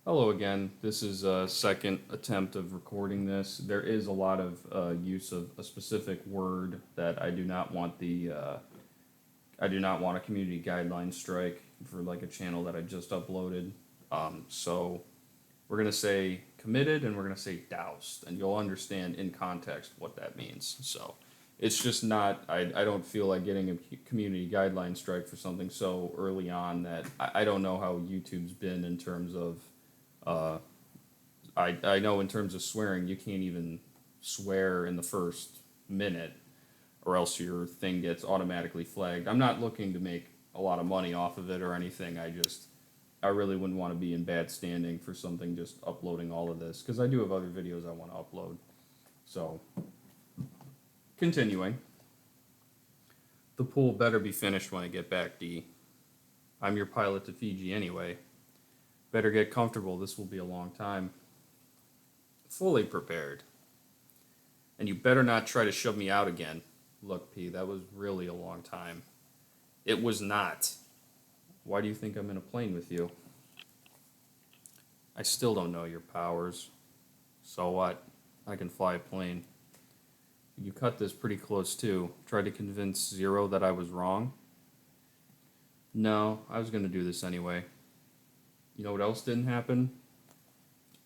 Hello again. This is a second attempt of recording this. There is a lot of use of a specific word that I do not want a community guideline strike for like a channel that I just uploaded. So we're gonna say committed and we're gonna say doused, and you'll understand in context what that means. So it's just not. I don't feel like getting a community guideline strike for something so early on that I don't know how YouTube's been in terms of. Uh, I know in terms of swearing, you can't even swear in the first minute, or else your thing gets automatically flagged. I'm not looking to make a lot of money off of it or anything. I really wouldn't want to be in bad standing for something just uploading all of this because I do have other videos I want to upload. So, continuing, the pool better be finished when I get back, D. I'm your pilot to Fiji anyway. Better get comfortable. This will be a long time. Fully prepared. And you better not try to shove me out again. Look, P, that was really a long time. It was not. Why do you think I'm in a plane with you? I still don't know your powers. So what? I can fly a plane. You cut this pretty close too. Tried to convince Zero that I was wrong? No, I was gonna do this anyway. You know what else didn't happen?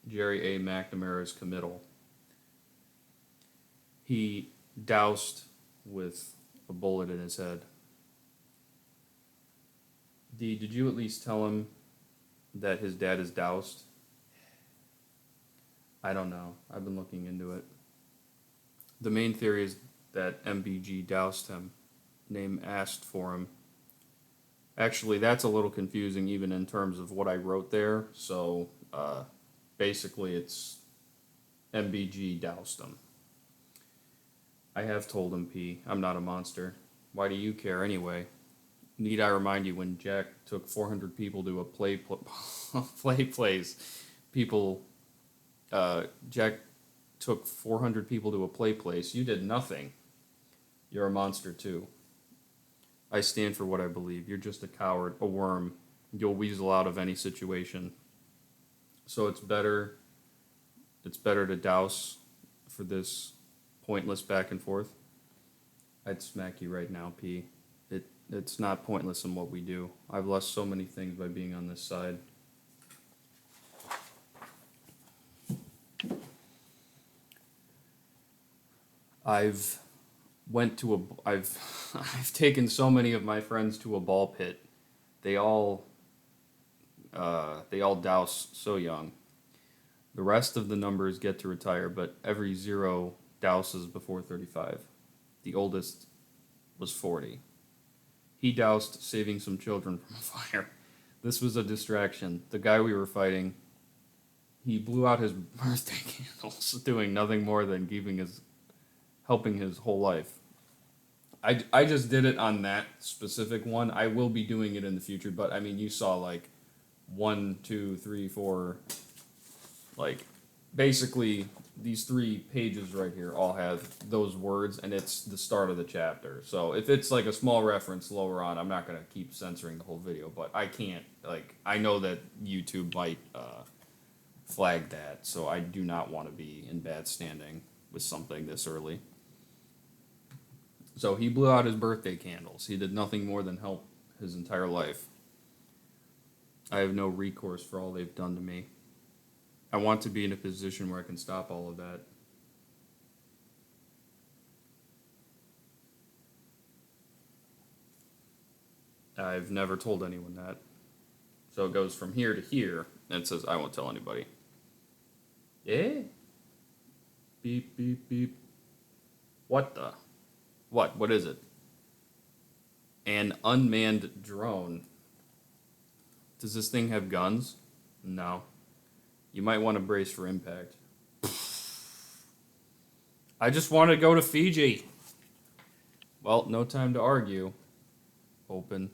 Jerry A. McNamara's committal. He doused with a bullet in his head. D, did you at least tell him that his dad is doused? I don't know. I've been looking into it. The main theory is that M.B.G. doused him. Name asked for him. Actually, that's a little confusing even in terms of what I wrote there. So basically, it's M.B.G. doused him. I have told him, P. I'm not a monster. Why do you care anyway? Need I remind you when Jack took 400 people to a play place? People, Jack took 400 people to a play place. You did nothing. You're a monster too. I stand for what I believe. You're just a coward, a worm. You'll weasel out of any situation. So it's better to douse for this pointless back and forth. I'd smack you right now, P. It's not pointless in what we do. I've lost so many things by being on this side. I've went to a I've I've taken so many of my friends to a ball pit. They all they all douse so young. The rest of the numbers get to retire, but every zero douses before 35. The oldest was 40. He doused saving some children from a fire. This was a distraction. The guy we were fighting, he blew out his birthday candles, doing nothing more than helping his whole life. I just did it on that specific one. I will be doing it in the future, but I mean, you saw like one, two, three, four, like basically these 3 pages right here all have those words, and it's the start of the chapter. So if it's like a small reference lower on, I'm not gonna keep censoring the whole video, but I can't like I know that YouTube might flag that, so I do not want to be in bad standing with something this early. So he blew out his birthday candles. He did nothing more than help his entire life. I have no recourse for all they've done to me. I want to be in a position where I can stop all of that. I've never told anyone that. So it goes from here to here, and it says, I won't tell anybody. Yeah? Beep, beep, beep. What the? What? What is it? An unmanned drone. Does this thing have guns? No. You might want to brace for impact. I just want to go to Fiji. Well, no time to argue. Open.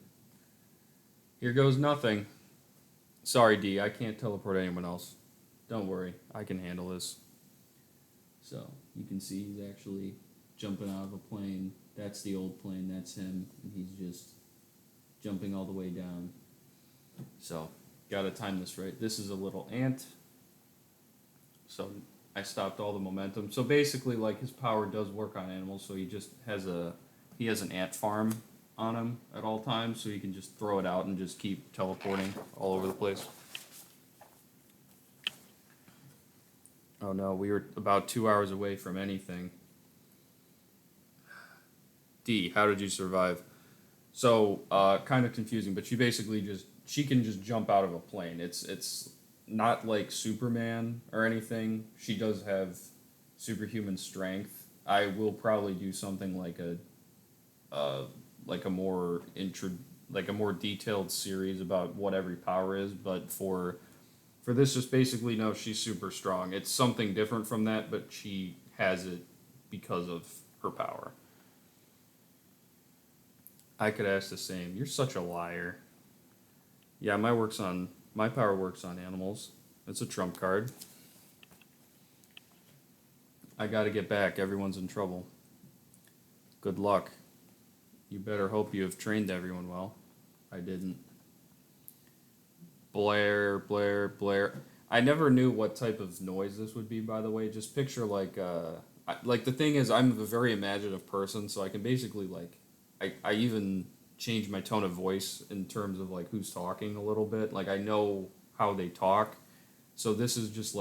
Here goes nothing. Sorry, D, I can't teleport anyone else. Don't worry, I can handle this. So, you can see he's actually jumping out of a plane. That's the old plane, that's him, and he's just jumping all the way down. So, Gotta time this right. This is a little ant. So I stopped all the momentum. So basically, like his power does work on animals. So he has an ant farm on him at all times. So he can just throw it out and just keep teleporting all over the place. Oh no, we were about 2 hours away from anything. D, how did you survive? So, kind of confusing, but she can just jump out of a plane. It's not like Superman or anything. She does have superhuman strength. I will probably do something uh, like a more like a more detailed series about what every power is. But for this, just basically no, she's super strong. It's something different from that, but she has it because of her power. I could ask the same. You're such a liar. Yeah, my power works on animals. It's a trump card. I gotta get back. Everyone's in trouble. Good luck. You better hope you have trained everyone well. I didn't. Blair, Blair, Blair. I never knew what type of noise this would be, by the way. Just picture like the thing is, I'm a very imaginative person, so I can basically I even change my tone of voice in terms of like who's talking a little bit. Like I know how they talk. So this is just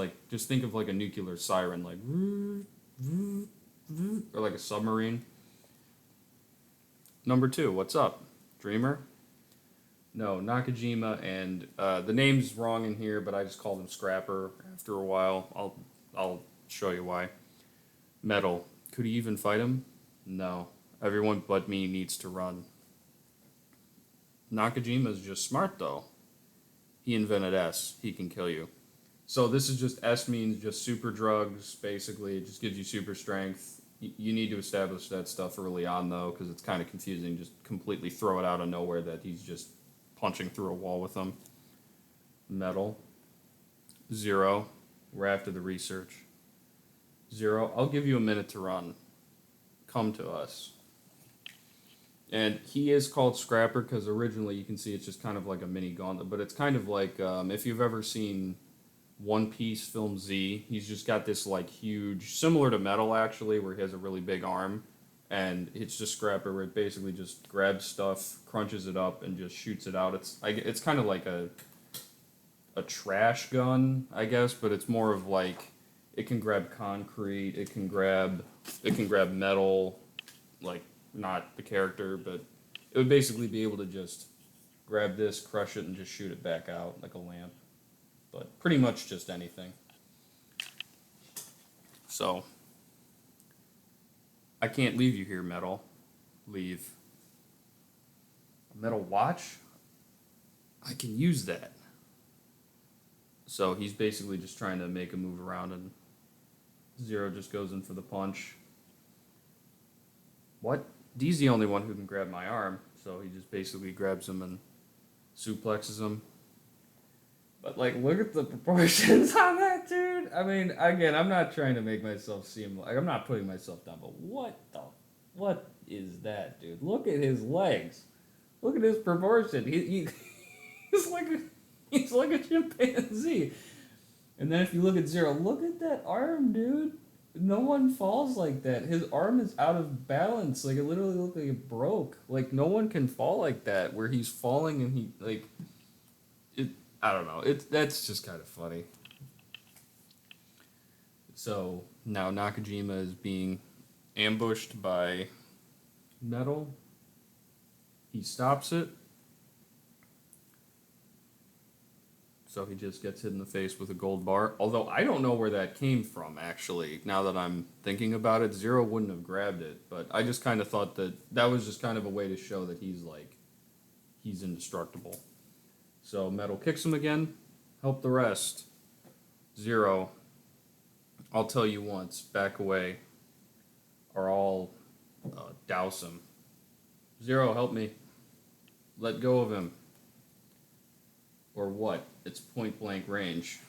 think of like a nuclear siren, like or like a submarine. Number two, what's up, Dreamer? No, Nakajima, and the name's wrong in here, but I just called him Scrapper. After a while, I'll show you why. Metal. Could he even fight him? No. Everyone but me needs to run. Nakajima's just smart though. He invented S. He can kill you. So this is just S means just super drugs. Basically, it just gives you super strength. You need to establish that stuff early on though, because it's kind of confusing. Just completely throw it out of nowhere that he's just punching through a wall with them. Metal. Zero. We're after the research. Zero. I'll give you a minute to run. Come to us. And he is called Scrapper because originally you can see it's just kind of like a mini gauntlet, but it's kind of like if you've ever seen One Piece film Z, he's just got this like huge, similar to Metal actually, where he has a really big arm, and it's just Scrapper where it basically just grabs stuff, crunches it up, and just shoots it out. It's kind of like a trash gun, I guess, but it's more of like it can grab concrete, it can grab metal, like not the character, but it would basically be able to just grab this, crush it, and just shoot it back out like a lamp. But pretty much just anything. So I can't leave you here, Metal. Leave. A metal watch? I can use that. So he's basically just trying to make a move around, and Zero just goes in for the punch. What? D's the only one who can grab my arm, so he just basically grabs him and suplexes him. But like, look at the proportions on that, dude. I mean, again, I'm not trying to make myself seem like I'm not putting myself down, but what is that, dude? Look at his legs. Look at his proportion. He's he's like a chimpanzee. And then if you look at Zero, look at that arm, dude. No one falls like that. His arm is out of balance. Like it literally looked like it broke. Like no one can fall like that, where he's falling and he like it. I don't know. That's just kind of funny. So now Nakajima is being ambushed by Metal. He stops it. So he just gets hit in the face with a gold bar. Although I don't know where that came from, actually. Now that I'm thinking about it, Zero wouldn't have grabbed it. But I just kind of thought that was just kind of a way to show that he's indestructible. So Metal kicks him again. Help the rest. Zero. I'll tell you once. Back away. Or I'll douse him. Zero, help me. Let go of him. Or what? It's point blank range.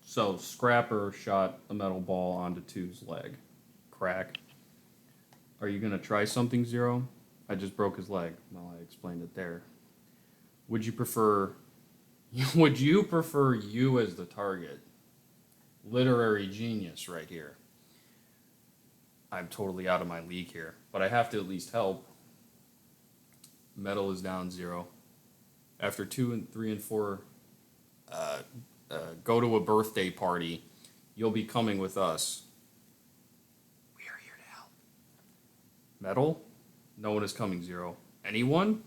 So Scrapper shot a metal ball onto Two's leg. Crack. Are you gonna try something, Zero? I just broke his leg. Well, I explained it there. Would you prefer? Would you prefer you as the target? Literary genius right here. I'm totally out of my league here, but I have to at least help. Metal is down 0. After 2 and 3 and 4, uh, go to a birthday party. You'll be coming with us. We are here to help. Metal? No one is coming, 0. Anyone?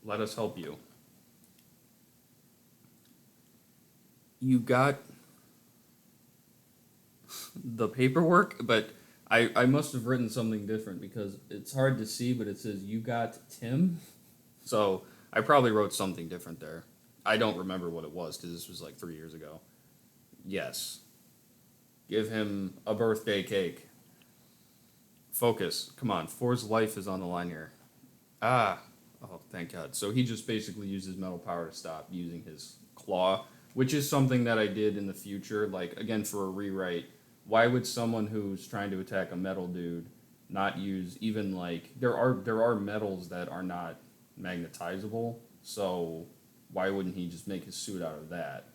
Let us help you. You got the paperwork, but I must have written something different because it's hard to see, but it says you got Tim. So I probably wrote something different there. I don't remember what it was because this was like 3 years ago. Yes. Give him a birthday cake. Focus. Come on. Four's life is on the line here. Ah. Oh, thank God. So he just basically uses metal power to stop using his claw, which is something that I did in the future. Like, again, for a rewrite, why would someone who's trying to attack a metal dude not use even like there are metals that are not magnetizable, so why wouldn't he just make his suit out of that?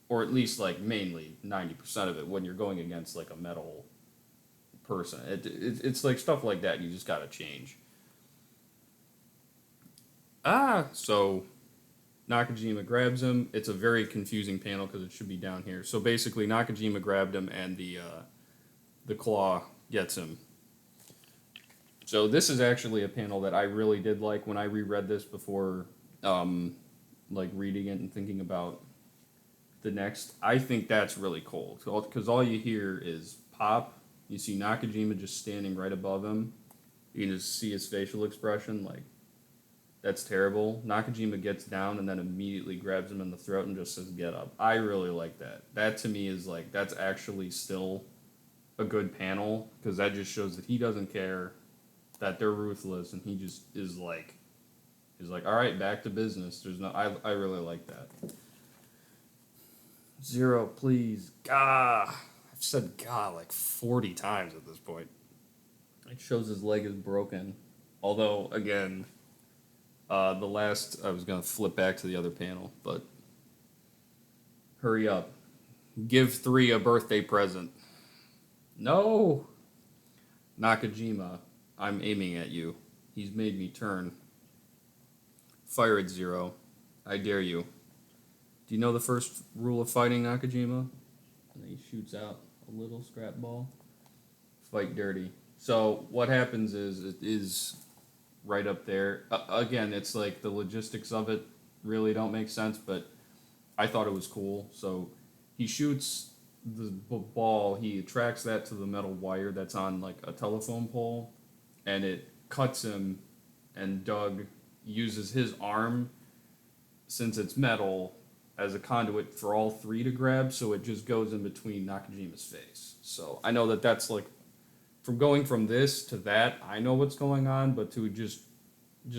Or at least like mainly 90% of it when you're going against like a metal person. It's like stuff like that you just gotta change. So Nakajima grabs him. It's a very confusing panel because it should be down here. So basically, Nakajima grabbed him, and the claw gets him. So this is actually a panel that I really did like when I reread this before, like reading it and thinking about the next. I think that's really cool because all you hear is pop. You see Nakajima just standing right above him. You can just see his facial expression, like. That's terrible. Nakajima gets down and then immediately grabs him in the throat and just says, "Get up." I really like that. That to me is like, that's actually still a good panel because that just shows that he doesn't care, that they're ruthless, and he just is like, he's like, all right, back to business. There's no, I really like that. 0, please. Gah. I've said gah like 40 times at this point. It shows his leg is broken. Although, again, the last, I was going to flip back to the other panel, but hurry up. Give 3 a birthday present. No! Nakajima, I'm aiming at you. He's made me turn. Fire at 0. I dare you. Do you know the first rule of fighting, Nakajima? And then he shoots out a little scrap ball. Fight dirty. So what happens is, it is right up there. Again, it's like the logistics of it really don't make sense, but I thought it was cool. So he shoots the ball, he attracts that to the metal wire that's on like a telephone pole, and it cuts him, and Doug uses his arm, since it's metal, as a conduit for all 3 to grab, so it just goes in between Nakajima's face. So I know that that's like, from going from this to that, I know what's going on, but to just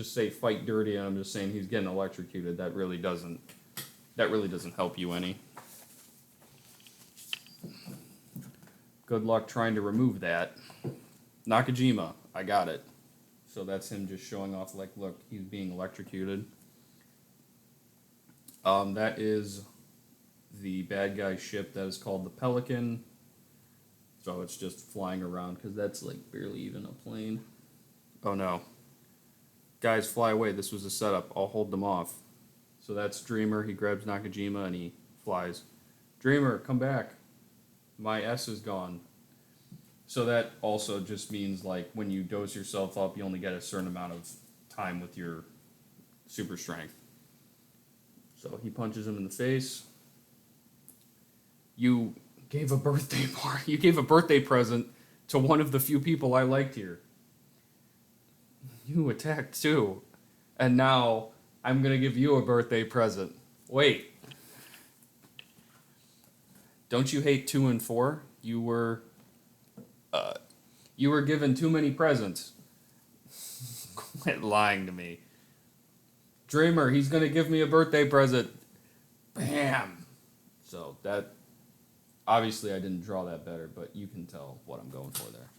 say fight dirty and I'm just saying he's getting electrocuted, that really doesn't help you any. Good luck trying to remove that. Nakajima, I got it. So that's him just showing off like, look, he's being electrocuted. That is the bad guy ship that is called the Pelican. So it's just flying around because that's like barely even a plane. Oh no. Guys, fly away. This was a setup. I'll hold them off. So that's Dreamer. He grabs Nakajima and he flies. Dreamer, come back. My S is gone. So that also just means like when you dose yourself up, you only get a certain amount of time with your super strength. So he punches him in the face. You gave a birthday party. You gave a birthday present to one of the few people I liked here. You attacked too. And now I'm going to give you a birthday present. Wait. Don't you hate 2 and 4? You were given too many presents. Quit lying to me. Dreamer, he's going to give me a birthday present. Bam. So that, obviously I didn't draw that better, but you can tell what I'm going for there.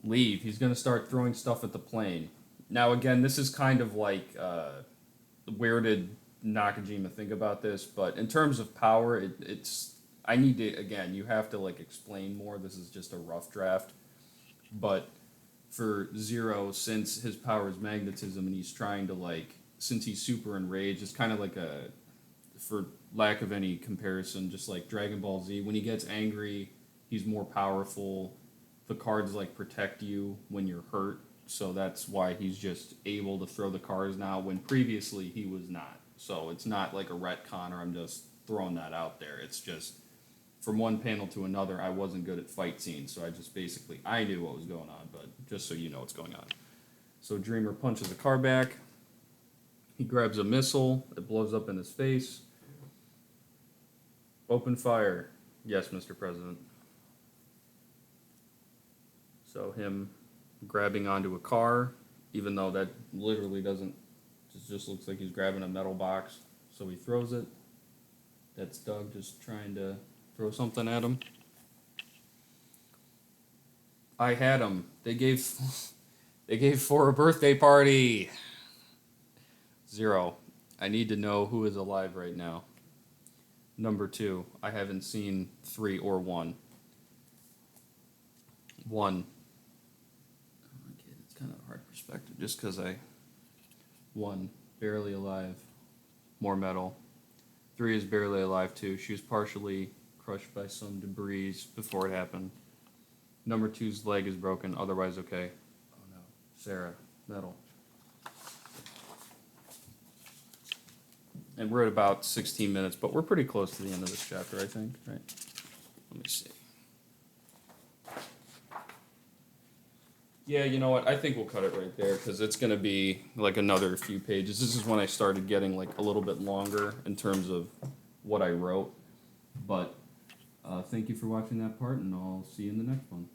leave. He's gonna start throwing stuff at the plane. Now again, this is kind of like where did Nakajima think about this? But in terms of power, it's I need to again. You have to like explain more. This is just a rough draft, but for Zero, since his power is magnetism, and he's trying to like since he's super enraged, it's kind of like a for lack of any comparison, just like Dragon Ball Z. When he gets angry, he's more powerful. The cards like protect you when you're hurt, so that's why he's just able to throw the cards now when previously he was not. So it's not like a retcon or I'm just throwing that out there. It's just from one panel to another, I wasn't good at fight scenes, so I just basically I knew what was going on, but just so you know what's going on. So Dreamer punches a car back. He grabs a missile. It blows up in his face. Open fire. Yes, Mr. President. So him grabbing onto a car, even though that literally doesn't, just looks like he's grabbing a metal box. So he throws it. That's Doug just trying to throw something at him. I had him. They gave for a birthday party. Zero. I need to know who is alive right now. Number 2. I haven't seen 3 or 1. 1. Okay, it's kind of a hard perspective just because 1. Barely alive. More metal. 3 is barely alive too. She was partially crushed by some debris before it happened. Number 2's leg is broken, otherwise okay. Oh no. Sarah, metal. And we're at about 16 minutes, but we're pretty close to the end of this chapter, I think, right? Let me see. Yeah, you know what? I think we'll cut it right there because it's going to be like another few pages. This is when I started getting like a little bit longer in terms of what I wrote. But thank you for watching that part, and I'll see you in the next one.